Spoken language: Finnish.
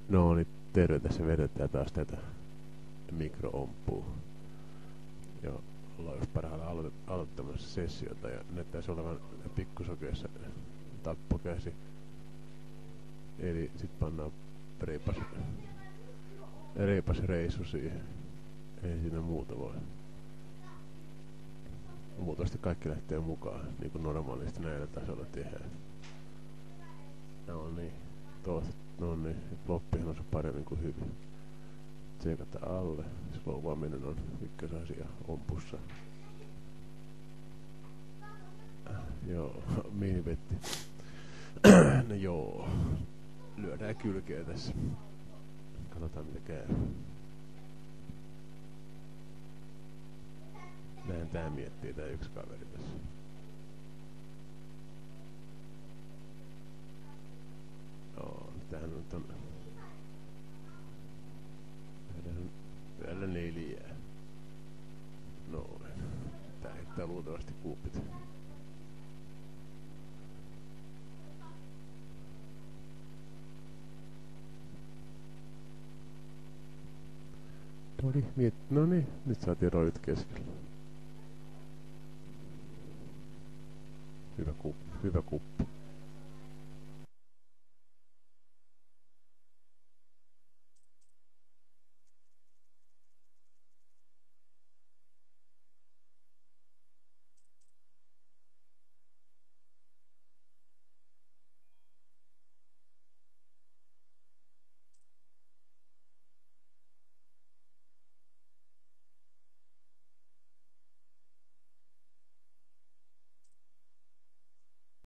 No niin, terve, tässä vedetään taas tätä mikro-ompua. Ja ollaan just parhaillaan aloittamassa sessiota ja näyttäisi olevan pikkusokeessa tappokäsi. Eli sit pannaan reipas reissu siihen. Ei siinä muuta voi. Luultavasti kaikki lähtee mukaan, niin kuin normaalisti näillä tasolla tehdään. No niin, no niin, loppihan on se paremmin kuin hyvin. Tsekata alle, slowvaaminen on ykkösasia ompussa. Joo, minivetti. No joo, lyödään kylkeä tässä. Katsotaan mitä käy. Näin tää miettii tää yksi kaveri tässä. Joo, tämähän nyt on vielä 4. Noin. Tää heittää luultavasti kuupit. Noniin, nyt saatiin rojut keskellä. Hyvä kuppi.